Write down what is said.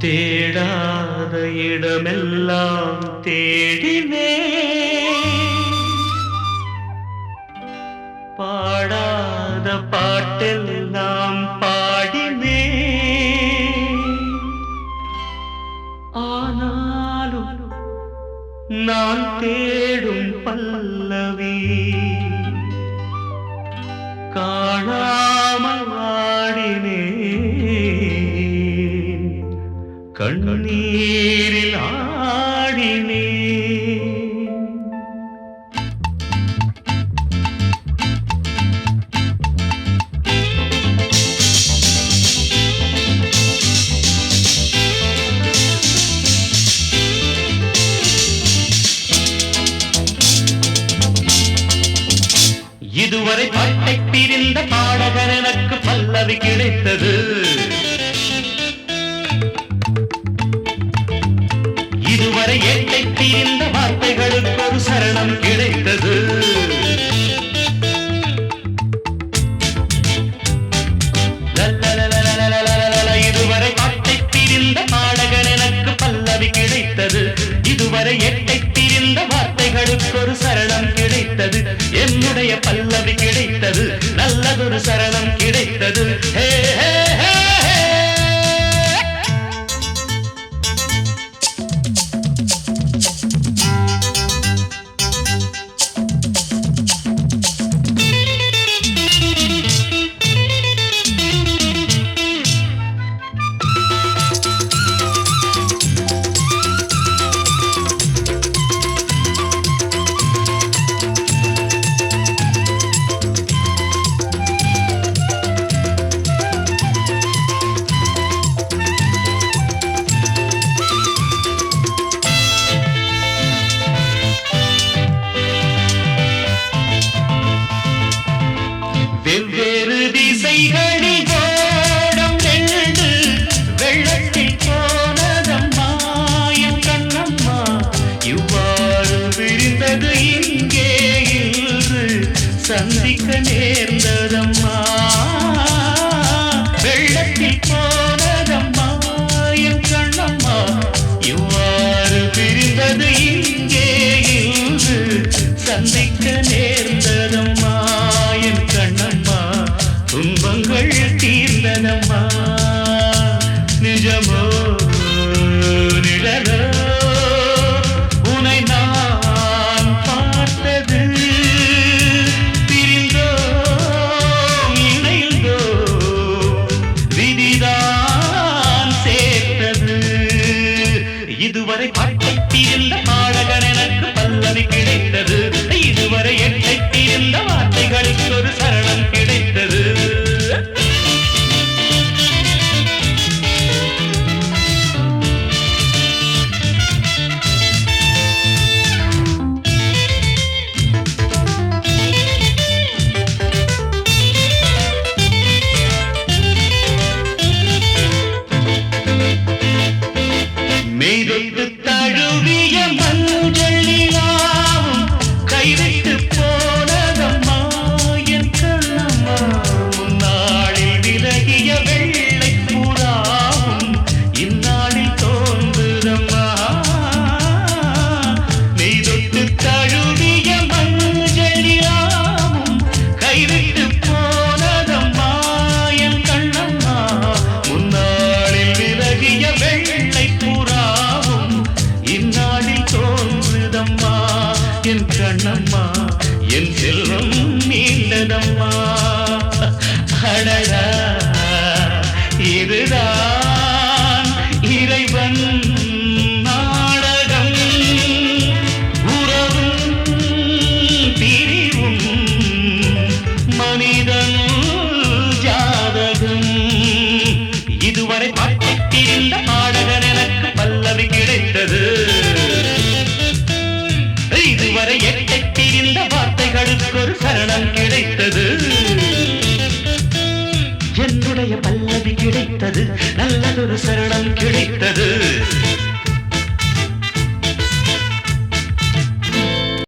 தேடாத இடமெல்லாம் தேடினே, பாடாத பாட்டெல்லாம் பாடினே, ஆனாலும் நான் தேடும் பல்லவி காணாமல் ஆடினேன், கண்ணீரில் ஆடினேன். இதுவரை பாட்டை பிரிந்த பாடகர் எனக்கு பல்லவி கிடைத்தது, இதுவரை ஏட்டை பிரிந்த வார்த்தைகளுக்கு ஒரு சரணம் கிடைத்தது. இதுவரை பாட்டை பிரிந்த பாடகர் எனக்கு பல்லவி கிடைத்தது, இதுவரை எட்டை பிரிந்த வார்த்தைகளுக்கு ஒரு சரணம் கிடைத்தது. என்னுடைய பல்லவி கிடைத்தது, நல்லதொரு சரணம் கிடைத்தது. ஹே ஹே ஹே ஹே. வெவ்வேறு திசைகளில் ஓடம் ரெண்டு வெள்ளத்தில் போனதம்மா என் கண்ணம்மா, இவ்வாறு விரிந்தது இங்கே இன்று சந்திக்க நேர்ந்ததம்மா. வெள்ளத்தில் போனதம்மா என் கண்ணம்மா, இவ்வாறு விரிந்தது இங்கே இன்று சந்திக்க நேர்ந்ததம்மா. என் கண்ணம்மா துன்பங்கள் தீர்ந்தனம்மா, நிஜமோ நிழலோ உனை நான் பார்த்தது, பிரிந்தோ இணைந்தோ விதிதான் சேர்த்தது. இதுவரை பாட்டை பிரிந்த பாடகர் எனக்கு பல்லவி கிடைத்தது, இதுவரை எட்டை பிரிந்த வார்த்தைகளுக்கு ஒரு சரணம் கிடைத்தது. மெய்தொட்டு தழுவிய மஞ்சள் நிலாவும் கைவிட்டு போனதம்மா என் கண்ணம்மா, முன்னாளில் விலகிய வெள்ளை புறாவும் இந்நாளில் தோன்றுதம்மா. மெய்தொட்டு தழுவிய மஞ்சள் நிலாவும் கைவிட்டு போனதம்மா என் கண்ணம்மா, முன்னாளில் விலகிய வெள்ளை புறாவும் இந்நாளில் தோன்றுதம்மா. என் கண்ணம்மா என் செல்வம் நீண்டதம்மா, அடடா இதுதான் இறைவன் நாடகம், உறவும் பிரிவும் மனிதன்